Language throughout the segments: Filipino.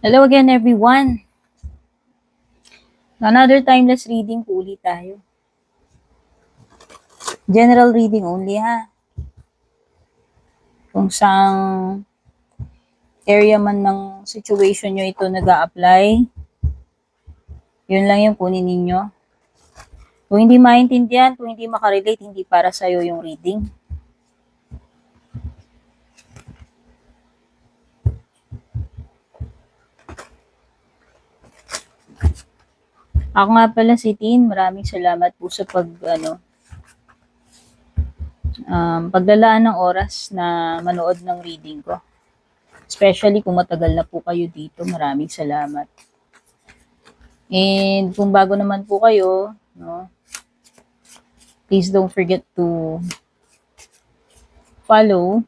Hello again, everyone. Another timeless reading po ulit tayo. General reading only, ha? Kung saang area man ng situation nyo ito nag-a-apply, yun lang yung kunin ninyo. Kung hindi maintindihan, kung hindi makarelate, hindi para sa'yo yung reading. Ako nga pala si Tin. Maraming salamat po sa paglalaan ng oras na manood ng reading ko. Especially kung matagal na po kayo dito. Maraming salamat. And kung bago naman po kayo, no, please don't forget to follow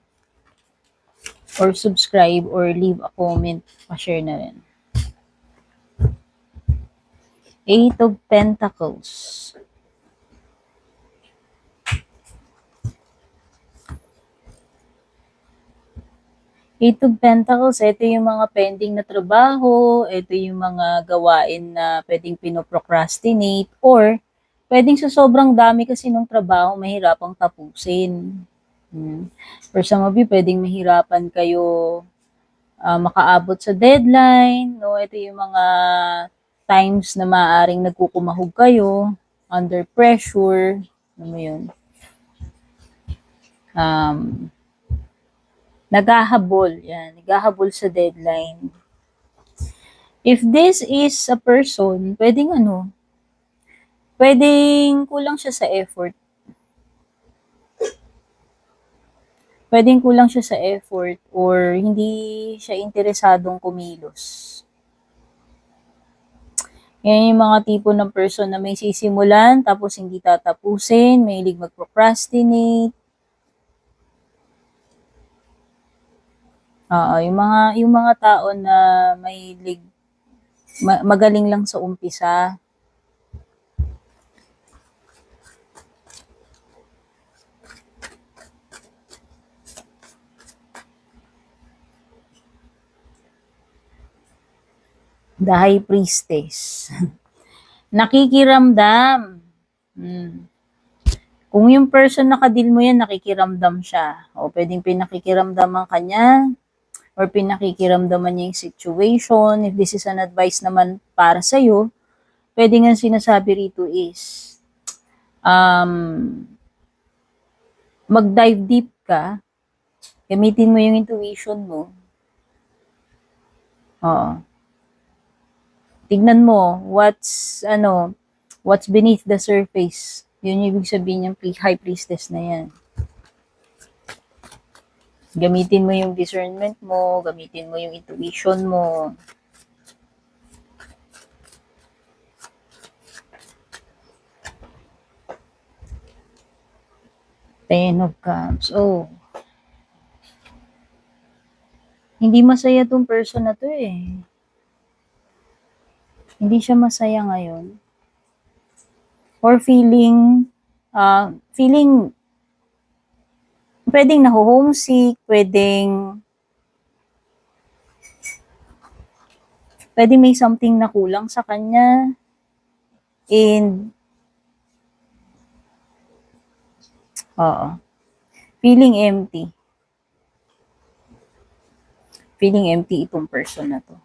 or subscribe or leave a comment, pa-share na rin. Eight of Pentacles. Eight of Pentacles, ito yung mga pending na trabaho, ito yung mga gawain na pwedeng pinoprocrastinate, or pwedeng sa sobrang dami kasi ng trabaho, mahirapang tapusin. For some of you, pwedeng mahirapan kayo makaabot sa deadline, no? Ito yung mga times na maaaring nagkukumahog kayo, under pressure, ano mo yun? Naghahabol sa deadline. If this is a person, pwedeng kulang siya sa effort. Pwedeng kulang siya sa effort or hindi siya interesadong kumilos. Yan yung mga tipo ng person na may sisimulan tapos hindi tatapusin, may hilig mag-procrastinate. Yung mga tao na may hilig magaling lang sa umpisa. The High Priestess. Nakikiramdam. Kung yung person na kadil mo yan, nakikiramdam siya. O pwedeng pinakikiramdaman ka niya, or pinakikiramdaman niya yung situation. If this is an advice naman para sa'yo, pwede nga sinasabi rito is, mag-dive deep ka, gamitin mo yung intuition mo. Tignan mo, what's beneath the surface. Yun yung ibig sabihin ng High Priestess na yan. Gamitin mo yung discernment mo, gamitin mo yung intuition mo. Ten of Cups. Hindi masaya tong person na to eh. Hindi siya masaya ngayon. Or feeling pwedeng naho-homesick, pwedeng may something na kulang sa kanya, and feeling empty. Feeling empty itong person na to.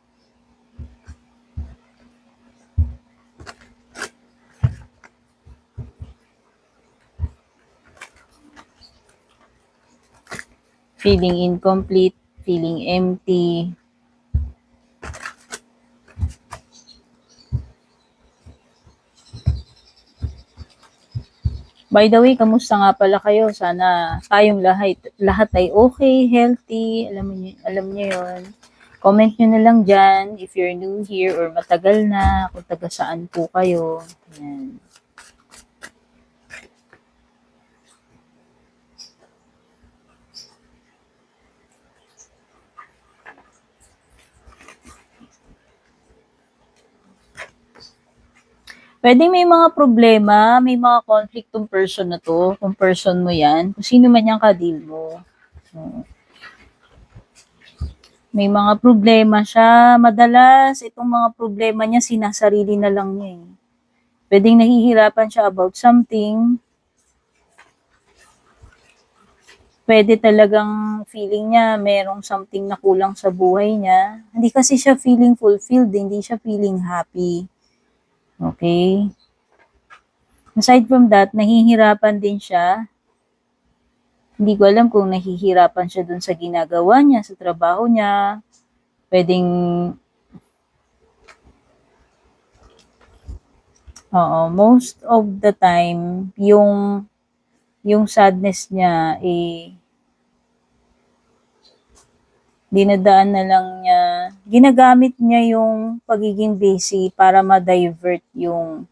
Feeling incomplete, feeling empty. By the way, kamusta nga pala kayo? Sana tayong lahat ay okay, healthy. Alam niyo 'yon. Comment niyo na lang diyan if you're new here or matagal na, kung taga saan po kayo. Yan. Pwede may mga problema, may mga conflict tong person na to, kung person mo yan, kung sino man yung kadil mo. May mga problema siya. Madalas, itong mga problema niya, sinasarili na lang niya eh. Pwedeng nahihirapan siya about something. Pwede talagang feeling niya merong something na kulang sa buhay niya. Hindi kasi siya feeling fulfilled, hindi siya feeling happy. Okay? Aside from that, nahihirapan din siya. Hindi ko alam kung nahihirapan siya dun sa ginagawa niya, sa trabaho niya. Pwedeng, most of the time, yung sadness niya, dinadaan na lang niya, ginagamit niya yung pagiging busy para ma-divert yung,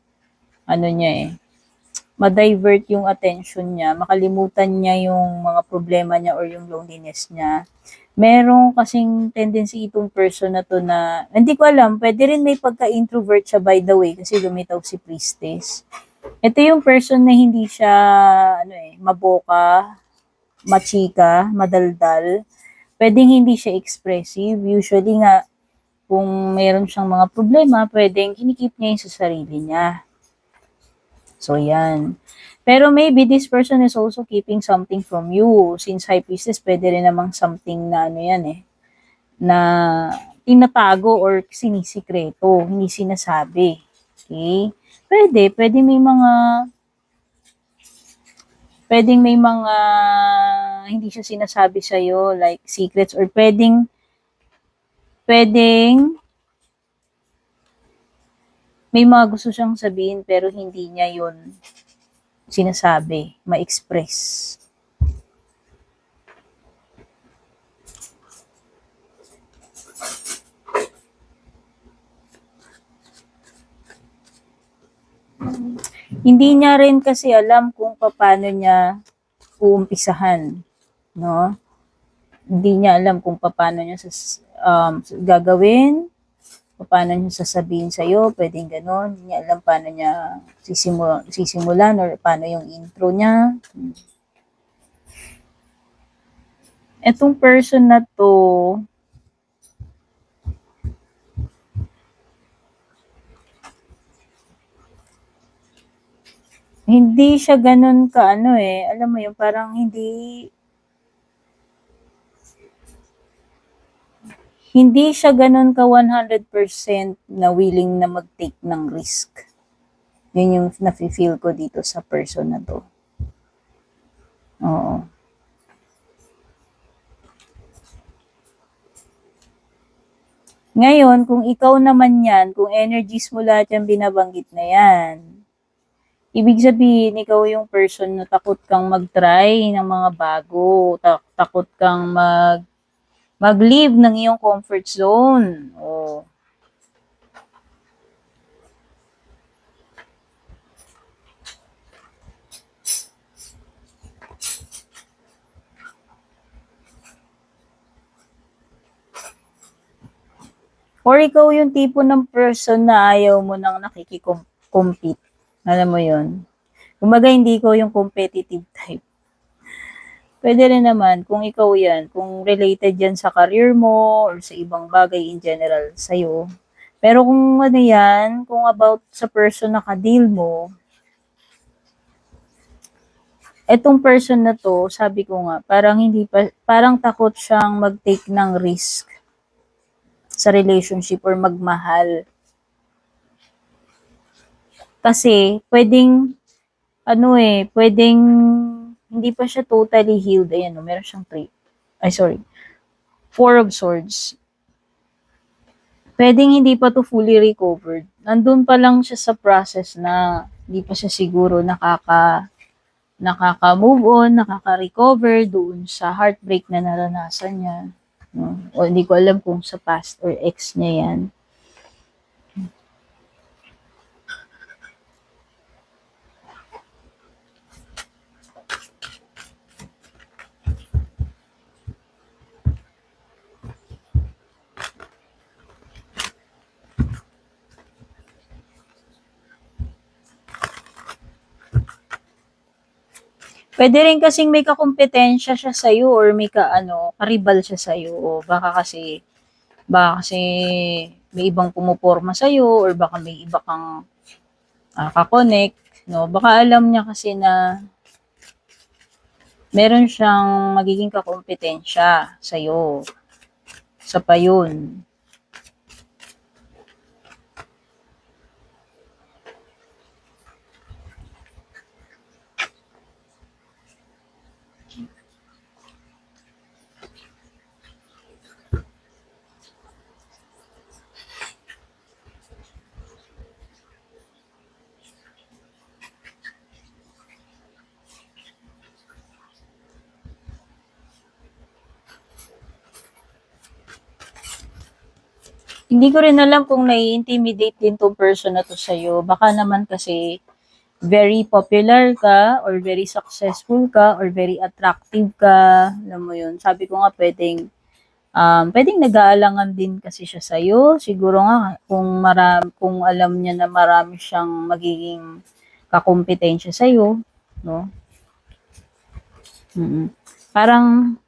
ma-divert yung attention niya, makalimutan niya yung mga problema niya or yung loneliness niya. Meron kasing tendency itong person na to na, hindi ko alam, pwede rin may pagka-introvert siya by the way, kasi lumitaw si Priestess. Ito yung person na hindi siya, maboka, machika, madaldal. Pwedeng hindi siya expressive. Usually nga, kung meron siyang mga problema, pwedeng kinikip niya yung sa sarili niya. So, yan. Pero maybe this person is also keeping something from you. Since High Priestess, pwede rin namang something na na tinatago or sinisikreto, hindi sinasabi. Okay? Pwedeng may mga hindi siya sinasabi sa'yo, like secrets, or pwedeng may mga gusto siyang sabihin pero hindi niya yun sinasabi, ma-express. Hindi niya rin kasi alam kung paano niya uumpisahan, no? Hindi niya alam kung paano niya gagawin, paano niya sasabihin sa'yo, pwedeng ganon. Hindi niya alam paano niya sisimulan or paano yung intro niya. Etong person na to, hindi siya ganun ka alam mo yun, parang hindi siya ganun ka 100% na willing na mag-take ng risk. Yun yung nafe-feel ko dito sa person na to. Oo. Ngayon, kung ikaw naman yan, kung energies mo lahat yung binabanggit na yan, ibig sabihin, ikaw yung person na takot kang mag-try ng mga bago, takot kang mag-leave ng iyong comfort zone. Oh. Or ikaw yung tipo ng person na ayaw mo nang nakikikompete. Alam mo yun? Kumbaga, hindi ko yung competitive type. Pwede rin naman, kung ikaw yan, kung related yan sa career mo or sa ibang bagay in general sa'yo. Pero kung yan, kung about sa person na ka-deal mo, etong person na to, sabi ko nga, parang takot siyang mag-take ng risk sa relationship or magmahal. Kasi, pwedeng hindi pa siya totally healed. Ayan, meron siyang 4 of Swords. Pwedeng hindi pa to fully recovered. Nandun pa lang siya sa process na hindi pa siya siguro nakaka-move on, nakaka-recover doon sa heartbreak na naranasan niya. No? O hindi ko alam kung sa past or ex niya yan. Pwede rin kasing may kakompetensya siya sa'yo or may karibal siya sa'yo. O baka kasi Baka kasi may ibang pumuporma sa'yo or baka may iba kang kakonect, no? Baka alam niya kasi na meron siyang magiging kakumpetensya sa'yo. Sa pa yun. Hindi ko rin alam kung nai-intimidate din tong person na to sa'yo. Baka naman kasi very popular ka or very successful ka or very attractive ka. Alam mo yun. Sabi ko nga pwedeng nag-aalangan din kasi siya sa'yo. Siguro nga kung alam niya na marami siyang magiging kakumpetensya sa'yo. No? Mm-mm. Parang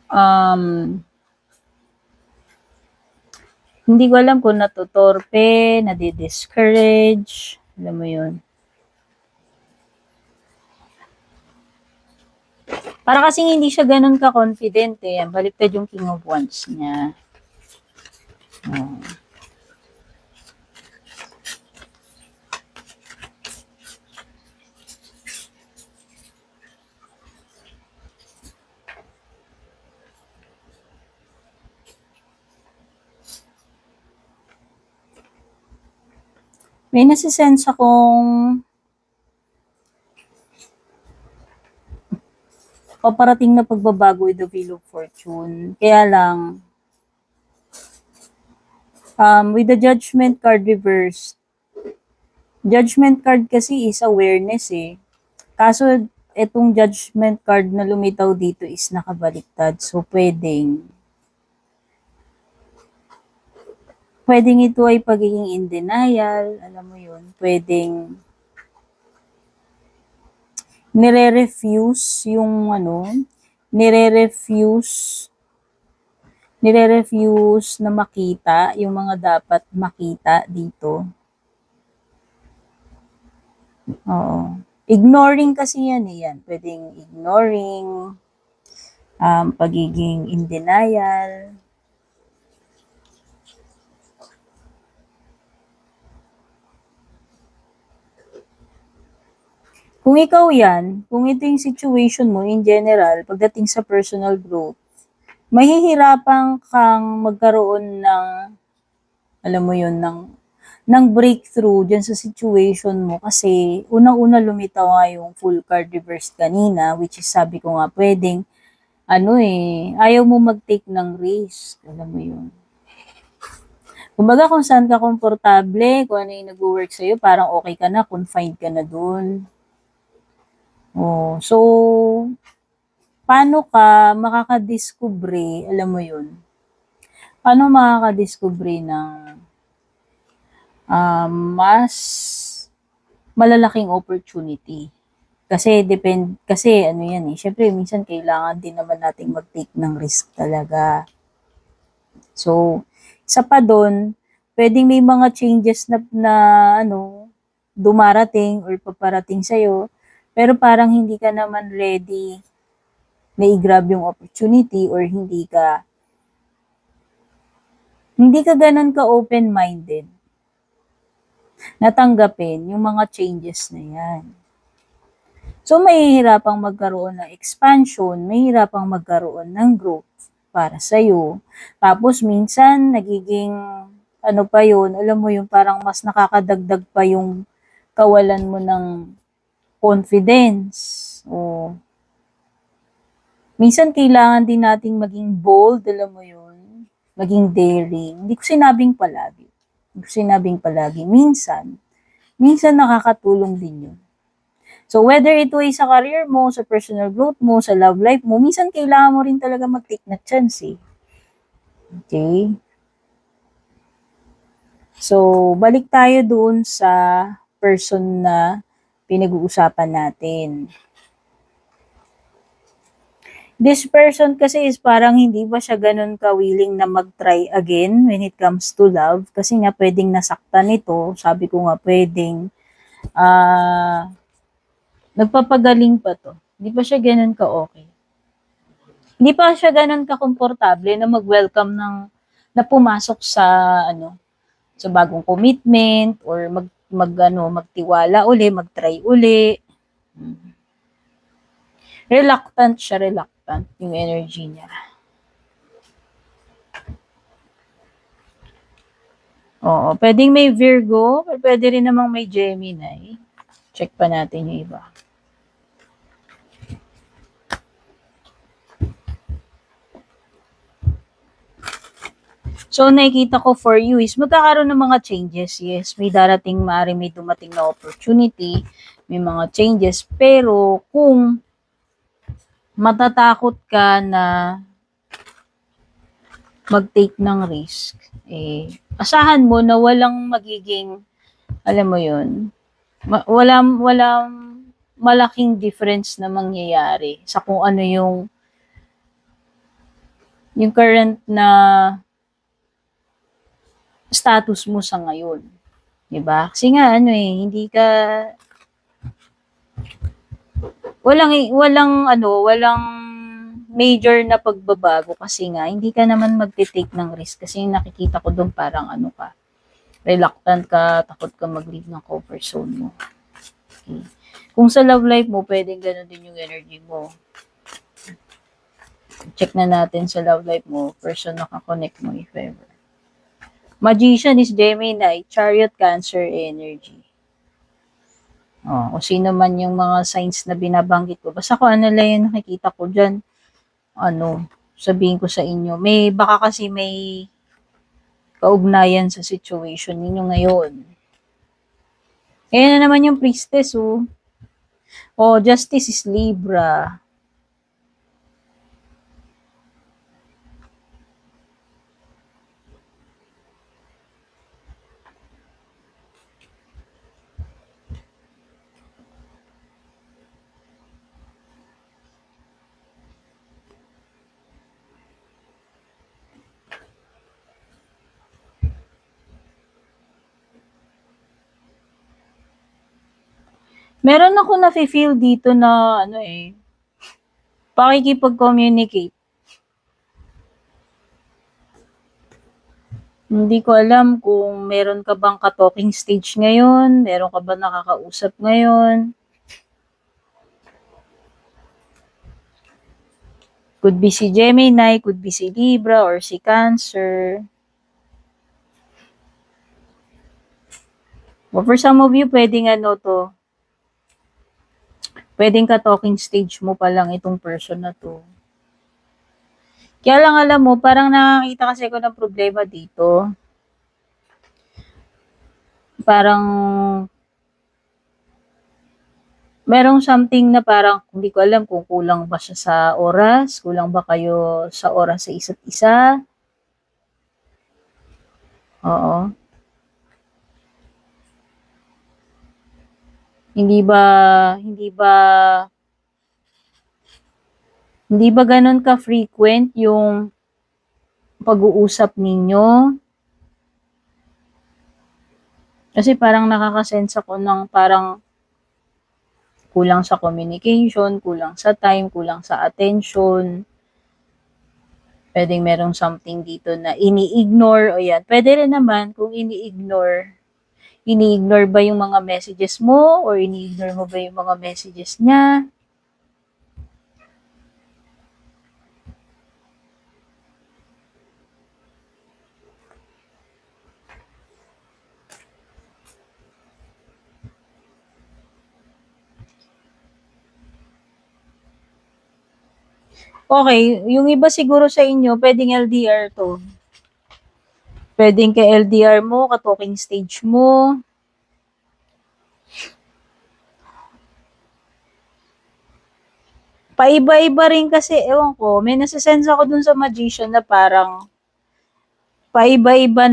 um, hindi ko alam kung natutorpe, nadi-discourage, alam mo yun. Para kasing hindi siya ganun ka-confident eh. Baliktad yung King of Wands niya. Oh. May nasisense akong paparating na pagbabago with the Wheel of Fortune. Kaya lang, with the Judgment card reversed, Judgment card kasi is awareness eh. Kaso, etong Judgment card na lumitaw dito is nakabaliktad. So, pwedeng ito ay pagiging in denial, alam mo yun, pwedeng nire-refuse yung nire-refuse na makita yung mga dapat makita dito. Oo. Ignoring kasi yan eh, yan. Pwedeng ignoring, pagiging in denial. Kung ikaw yan, kung ito yung situation mo in general, pagdating sa personal growth, mahihirapan kang magkaroon ng, alam mo yun, ng breakthrough dyan sa situation mo kasi unang-una lumitaw nga yung full card reverse kanina, which is sabi ko nga pwedeng, ayaw mo mag-take ng risk, alam mo yun. Kumbaga kung saan ka komportable, kung ano yung nag-work sa'yo, parang okay ka na, confined ka na dun. Oh, so, paano ka makakadiskubre, alam mo yun, paano makakadiskubre ng mas malalaking opportunity? Kasi ano yan eh, syempre minsan kailangan din naman nating mag-take ng risk talaga. So, isa pa doon, pwedeng may mga changes na dumarating or paparating sa'yo, pero parang hindi ka naman ready na i-grab yung opportunity or hindi ka ganun ka open-minded natanggapin yung mga changes na yan. So, mahihirapang magkaroon ng expansion, mahihirapang magkaroon ng growth para sa'yo. Tapos, minsan, nagiging, pa yun, alam mo yung parang mas nakakadagdag pa yung kawalan mo ng confidence. O, minsan, kailangan din nating maging bold, alam mo yun, maging daring. Hindi ko sinabing palagi. Minsan nakakatulong din yun. So, whether ito ay sa career mo, sa personal growth mo, sa love life mo, minsan kailangan mo rin talaga mag-take na chance eh. Okay? So, balik tayo doon sa person na pinag-uusapan natin. This person kasi is parang hindi ba siya ganun ka-willing na mag-try again when it comes to love. Kasi nga pwedeng nasaktan ito. Sabi ko nga pwedeng nagpapagaling pa to. Hindi pa siya ganun ka-okay. Hindi pa siya ganun ka-komportable na mag-welcome na pumasok sa sa bagong commitment or magtiwala uli, mag-try uli. Reluctant yung energy niya. Oo, pwedeng may Virgo, pwede rin namang may Gemini. Check pa natin yung iba. So, nakikita ko for you is magkakaroon ng mga changes. Yes, may darating, may dumating na opportunity, may mga changes. Pero, kung matatakot ka na mag-take ng risk, asahan mo na walang magiging, alam mo yun, walang malaking difference na mangyayari sa kung ano yung current na status mo sa ngayon. 'Di ba? Kasi nga hindi ka walang major na pagbabago kasi nga hindi ka naman magte-take ng risk kasi nakikita ko doon parang reluctant ka, takot ka mag-leave ng comfort zone mo. Okay. Kung sa love life mo, pwedeng gano'n din yung energy mo. Check na natin sa love life mo, person na ka-connect mo if ever. Magician is Gemini, Chariot, Cancer energy. Kung sino man yung mga signs na binabanggit ko. Basta kung ano lang yung nakikita ko dyan, sabihin ko sa inyo. Baka kasi may kaugnayan sa situation ninyo ngayon. Ayan na naman yung priestess, Justice is Libra. Meron ako na-feel dito na pakikipag-communicate. Hindi ko alam kung meron ka bang ka-talking stage ngayon, meron ka ba nakakausap ngayon. Could be si Gemini, could be si Libra, or si Cancer. But for some of you, pwedeng pwedeng ka-talking stage mo pa lang itong person na to. Kaya lang alam mo, parang nakakita kasi ako ng problema dito. Parang merong something na parang hindi ko alam kung kulang ba siya sa oras, kulang ba kayo sa oras sa isa't isa. Oo. Hindi ba ganun ka-frequent yung pag-uusap ninyo? Kasi parang nakakasense ako ng parang kulang sa communication, kulang sa time, kulang sa attention. Pwedeng merong something dito na ini-ignore o yan. Pwede rin naman kung ini-ignore ba yung mga messages mo or ini-ignore mo ba yung mga messages niya? Okay, yung iba siguro sa inyo, pwedeng LDR to. Pwedeng ka LDR mo, ka-talking stage mo. Paiba-iba rin kasi, ewan ko, may nasisense ako dun sa magician na parang paiba-iba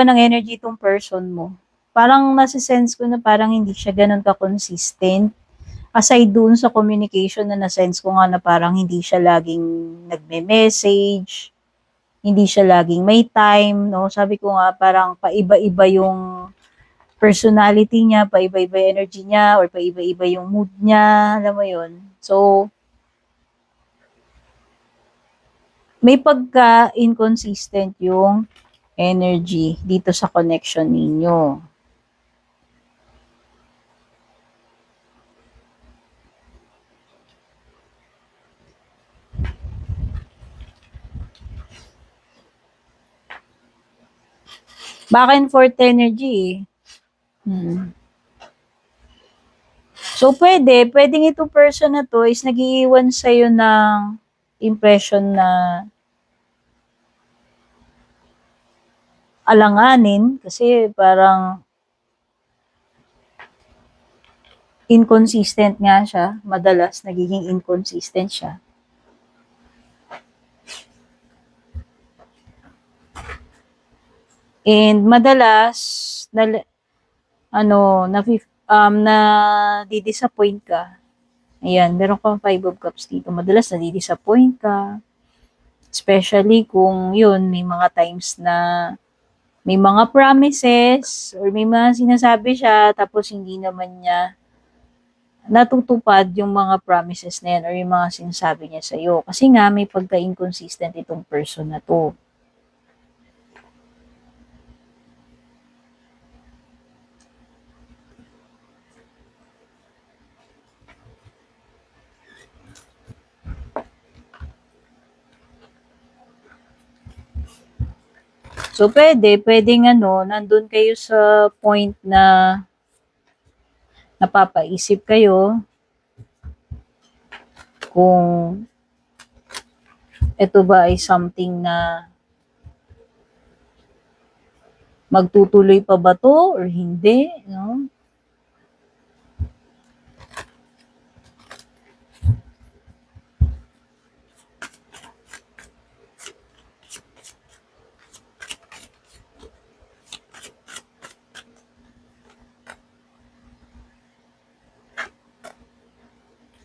ng energy tong person mo. Parang nasisense ko na parang hindi siya ganun ka-consistent. aside dun sa communication na na-sense ko nga na parang hindi siya laging nagme-message, hindi siya laging may time, no? Sabi ko nga parang paiba-iba yung personality niya, paiba-iba yung energy niya, or paiba-iba yung mood niya, alam mo yun. So, may pagka-inconsistent yung energy dito sa connection ninyo. Back and forth energy eh. So, pwedeng itong person na to is nag-iiwan sa'yo ng impression na alanganin kasi parang inconsistent nga siya. Madalas, nagiging inconsistent siya. And madalas, na di-disappoint ka. Ayan, meron kang 5 of Cups dito. Madalas, nadi-disappoint ka. Especially kung yun, may mga times na may mga promises or may mga sinasabi siya tapos hindi naman niya natutupad yung mga promises na yan or yung mga sinasabi niya sa'yo. Kasi nga, may pagka-inconsistent itong person na to. So, pwedeng nandun kayo sa point na napapaisip kayo kung ito ba ay something na magtutuloy pa ba to or hindi, no?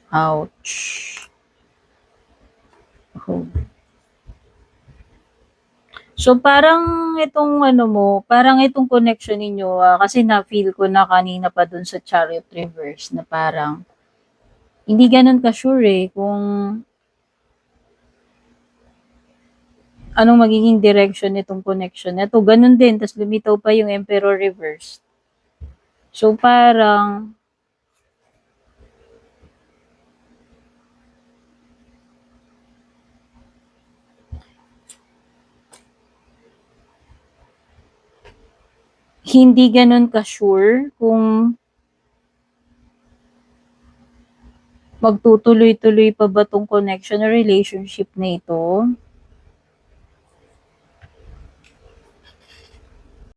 Ouch. Oh. So, parang parang itong connection ninyo, kasi na-feel ko na kanina pa dun sa Chariot Reverse na parang hindi ganun ka-sure kung anong magiging direction nitong connection. Ito, ganun din. Tapos lumitaw pa yung Emperor Reverse. So, parang hindi ganun ka-sure kung magtutuloy-tuloy pa ba tong connection or relationship na ito.